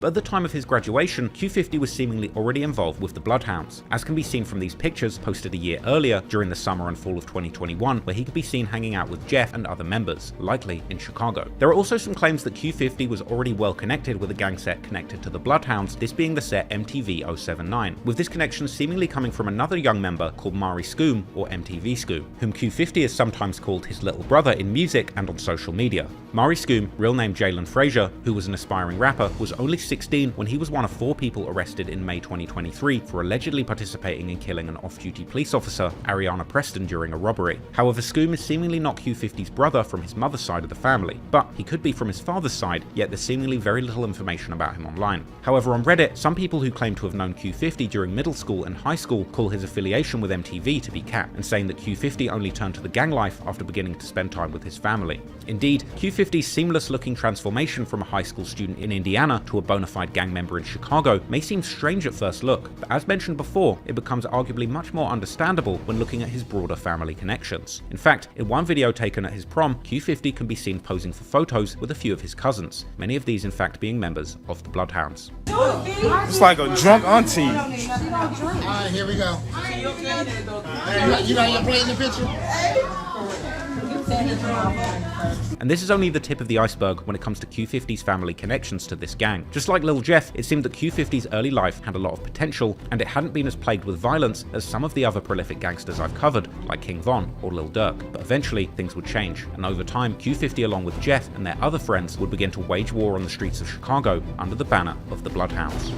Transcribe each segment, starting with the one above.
But at the time of his graduation, Q50 was seemingly already involved with the Bloodhounds, as can be seen from these pictures posted a year earlier during the summer and fall of 2021, where he could be seen hanging out with Jeff and other members, likely in Chicago. There are also some claims that Q50 was already well connected with a gang set connected to the Bloodhounds, this being the set MTV 079, with this connection seemingly coming from another young member called Mari Scoom, or MTV Scoom, whom Q50 is sometimes called his little brother in music and on social media. Mari Scoom, real name Jalen Frazier, who was an aspiring rapper, was only 16 when he was one of 4 people arrested in May 2023 for allegedly participating in killing an off-duty police officer, Ariana Preston, during a robbery. However, Scoom is seemingly not Q50's brother from his mother's side of the family, but he could be from his father's side, yet there's seemingly very little information about him online. However, on Reddit, some people who claim to have known Q50 during middle school and high school call his affiliation with MTV to be cap, and saying that Q50 only turned to the gang life after beginning to spend time with his family. Indeed, Q50's seamless-looking transformation from a high school student in Indiana to a bona fide gang member in Chicago may seem strange at first look, but as mentioned before, it becomes arguably much more understandable when looking at his broader family connections. In fact, in one video taken at his prom, Q50 can be seen posing for photos with a few of his cousins, many of these in fact being members of the Bloodhounds. It's like a drunk auntie. Alright, here we go. You know you're playing the picture? And this is only the tip of the iceberg when it comes to Q50's family connections to this gang. Just like Lil Jeff, it seemed that Q50's early life had a lot of potential, and it hadn't been as plagued with violence as some of the other prolific gangsters I've covered, like King Von or Lil Durk. But eventually, things would change, and over time, Q50 along with Jeff and their other friends would begin to wage war on the streets of Chicago under the banner of the Bloodhounds.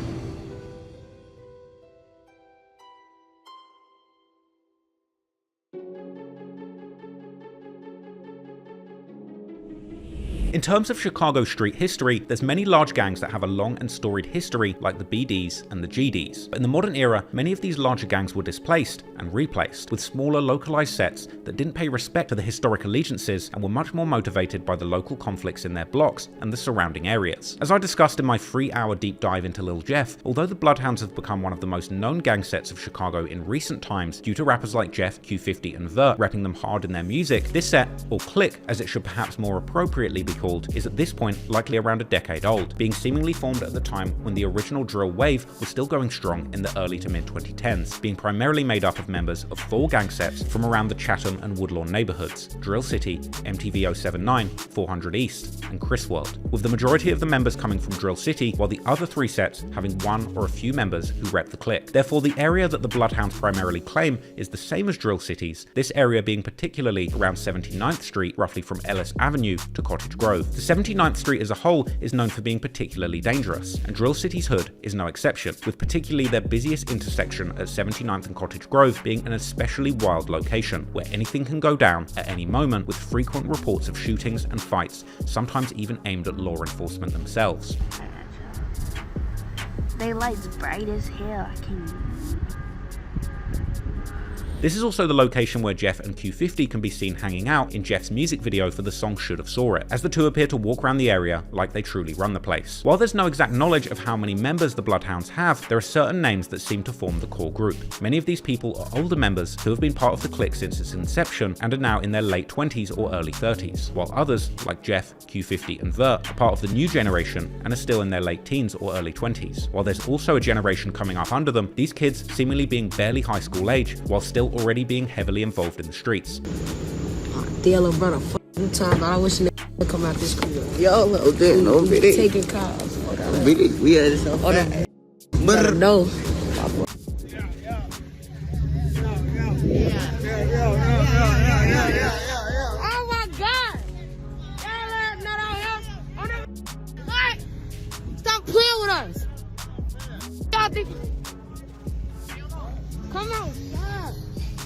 In terms of Chicago street history, there's many large gangs that have a long and storied history like the BDs and the GDs. But in the modern era, many of these larger gangs were displaced and replaced with smaller localized sets that didn't pay respect to the historic allegiances and were much more motivated by the local conflicts in their blocks and the surrounding areas. As I discussed in my 3-hour deep dive into Lil Jeff, although the Bloodhounds have become one of the most known gang sets of Chicago in recent times due to rappers like Jeff, Q50 and Vert repping them hard in their music, this set, or clique as it should perhaps more appropriately be called, is at this point likely around a decade old, being seemingly formed at the time when the original drill wave was still going strong in the early to mid 2010s, being primarily made up of members of 4 gang sets from around the Chatham and Woodlawn neighborhoods: Drill City, MTV 079, 400 East, and Chris World, with the majority of the members coming from Drill City, while the other 3 sets having one or a few members who rep the clique. Therefore, the area that the Bloodhounds primarily claim is the same as Drill City's, this area being particularly around 79th Street, roughly from Ellis Avenue to Cottage Grove. The 79th Street as a whole is known for being particularly dangerous, and Drill City's hood is no exception, with particularly their busiest intersection at 79th and Cottage Grove being an especially wild location, where anything can go down at any moment, with frequent reports of shootings and fights, sometimes even aimed at law enforcement themselves. They lights bright as hell, I can't. This is also the location where Jeff and Q50 can be seen hanging out in Jeff's music video for the song Should've Saw It, as the two appear to walk around the area like they truly run the place. While there's no exact knowledge of how many members the Bloodhounds have, there are certain names that seem to form the core group. Many of these people are older members who have been part of the clique since its inception and are now in their late 20s or early 30s, while others, like Jeff, Q50 and Vert, are part of the new generation and are still in their late teens or early 20s. While there's also a generation coming up under them, these kids seemingly being barely high school age, while still already being heavily involved in the streets. Deal about a fucking time. I wish would come out this school. Yo, no video. Taking calls. We had this. But no. Oh my God! Y'all not out here. What? Stop playing with us. Y'all think? Come on.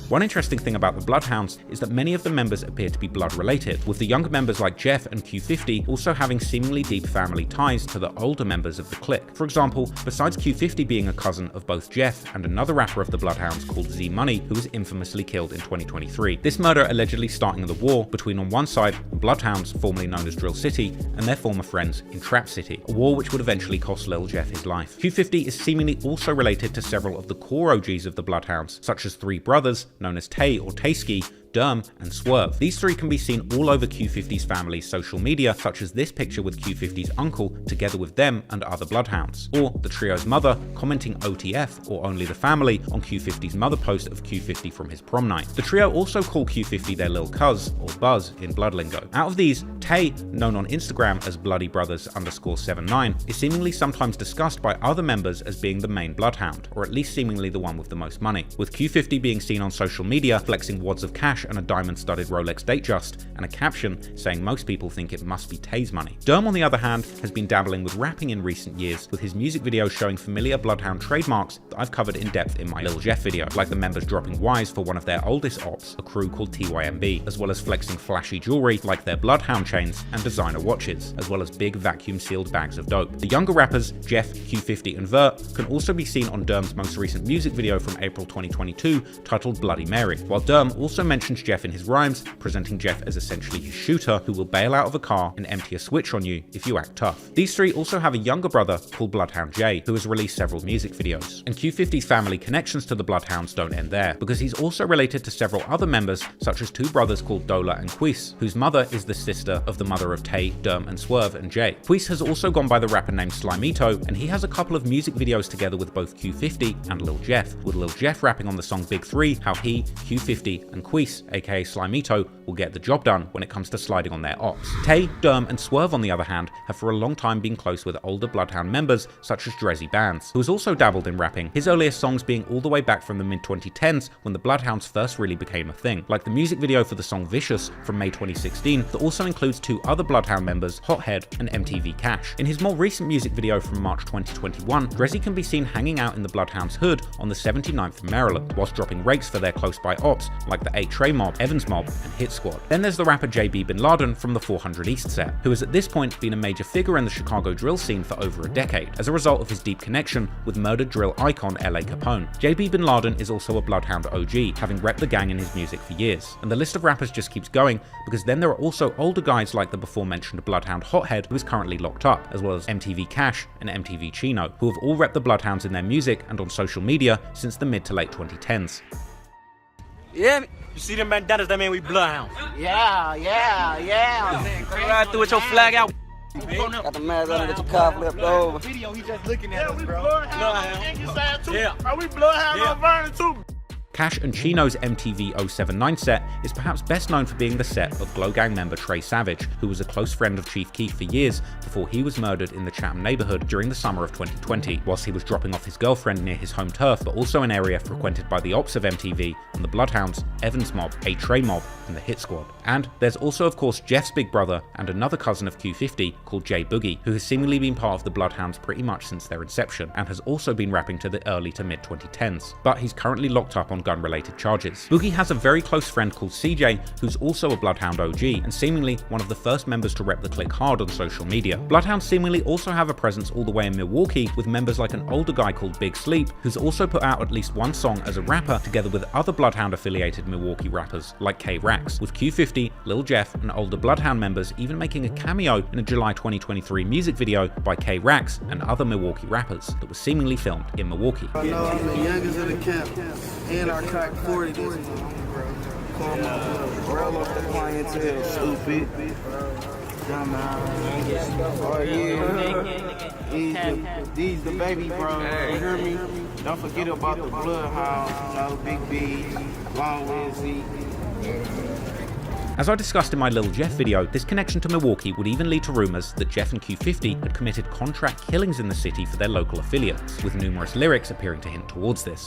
One interesting thing about the Bloodhounds is that many of the members appear to be blood related, with the younger members like Jeff and Q50 also having seemingly deep family ties to the older members of the clique. For example, besides Q50 being a cousin of both Jeff and another rapper of the Bloodhounds called Z Money, who was infamously killed in 2023. This murder allegedly starting the war between, on one side, the Bloodhounds, formerly known as Drill City, and their former friends in Trap City, a war which would eventually cost Lil Jeff his life. Q50 is seemingly also related to several of the core OGs of the Bloodhounds, such as 3 brothers, known as Tay or Tayski, Derm, and Swerve. These three can be seen all over Q50's family's social media, such as this picture with Q50's uncle together with them and other Bloodhounds, or the trio's mother commenting OTF or only the family on Q50's mother post of Q50 from his prom night. The trio also call Q50 their lil cuz or buzz in blood lingo. Out of these, Tay, known on Instagram as BloodyBrothers_79, is seemingly sometimes discussed by other members as being the main Bloodhound, or at least seemingly the one with the most money, with Q50 being seen on social media flexing wads of cash and a diamond-studded Rolex Datejust, and a caption saying most people think it must be Tay's money. Derm, on the other hand, has been dabbling with rapping in recent years, with his music videos showing familiar Bloodhound trademarks that I've covered in depth in my Lil Jeff video, like the members dropping Ys for one of their oldest ops, a crew called TYMB, as well as flexing flashy jewelry like their Bloodhound chains and designer watches, as well as big vacuum-sealed bags of dope. The younger rappers, Jeff, Q50 and Vert, can also be seen on Derm's most recent music video from April 2022 titled Bloody Mary, while Derm also mentions Jeff in his rhymes, presenting Jeff as essentially his shooter who will bail out of a car and empty a switch on you if you act tough. These three also have a younger brother called Bloodhound J, who has released several music videos. And Q50's family connections to the Bloodhounds don't end there, because he's also related to several other members, such as two brothers called Dola and Quis, whose mother is the sister of the mother of Tay, Derm and Swerve and Jay. Quis has also gone by the rapper name Slimito, and he has a couple of music videos together with both Q50 and Lil Jeff, with Lil Jeff rapping on the song Big 3 how he, Q50 and Quis, aka Slimito, will get the job done when it comes to sliding on their ops. Tay, Derm and Swerve, on the other hand, have for a long time been close with older Bloodhound members such as Drezzy Bands, who has also dabbled in rapping, his earliest songs being all the way back from the mid-2010s when the Bloodhounds first really became a thing, like the music video for the song Vicious from May 2016 that also includes two other Bloodhound members, Hothead and MTV Cash. In his more recent music video from March 2021, Drezzy can be seen hanging out in the Bloodhounds hood on the 79th of Maryland, whilst dropping rakes for their close-by ops like the 8 Trey Mob, Evans Mob and Hit Squad. Then there's the rapper JB Bin Laden from the 400 East set, who has at this point been a major figure in the Chicago drill scene for over a decade, as a result of his deep connection with murdered drill icon LA Capone. JB Bin Laden is also a Bloodhound OG, having repped the gang in his music for years, and the list of rappers just keeps going, because then there are also older guys like the before mentioned Bloodhound Hothead, who is currently locked up, as well as MTV Cash and MTV Chino, who have all repped the Bloodhounds in their music and on social media since the mid to late 2010s. Yeah, you see them bandanas, that mean we Bloodhounds. Yeah. Ride through with your flag out. Got the mask on, get your car flipped over. Video, he just looking at us, We bro. bloodhound too. Yeah. Are we bloodhound on Vernon too? Cash and Chino's MTV 079 set is perhaps best known for being the set of Glow Gang member Trey Savage, who was a close friend of Chief Keef for years before he was murdered in the Chatham neighborhood during the summer of 2020, whilst he was dropping off his girlfriend near his home turf, but also an area frequented by the ops of MTV and the Bloodhounds, Evans Mob, 8 Trey Mob, and the Hit Squad. And there's also of course Jeff's big brother and another cousin of Q50 called J Boogie, who has seemingly been part of the Bloodhounds pretty much since their inception, and has also been rapping to the early to mid 2010s, but he's currently locked up on gun-related charges. Boogie has a very close friend called CJ, who's also a Bloodhound OG, and seemingly one of the first members to rep the clique hard on social media. Bloodhounds seemingly also have a presence all the way in Milwaukee, with members like an older guy called Big Sleep, who's also put out at least one song as a rapper together with other Bloodhound-affiliated Milwaukee rappers like K-Rax, with Q50, Lil Jeff, and older Bloodhound members even making a cameo in a July 2023 music video by K-Rax and other Milwaukee rappers that was seemingly filmed in Milwaukee. I know I'm the youngest of the camp, and I cracked 40 this month, bro. Call my roll up the clientele, stupid. Dumbass. Oh yeah. These the baby bros, you hear me? Don't forget about the Bloodhounds, Big B, Long Wizzy. As I discussed in my Lil Jeff video, this connection to Milwaukee would even lead to rumours that Jeff and Q50 had committed contract killings in the city for their local affiliates, with numerous lyrics appearing to hint towards this.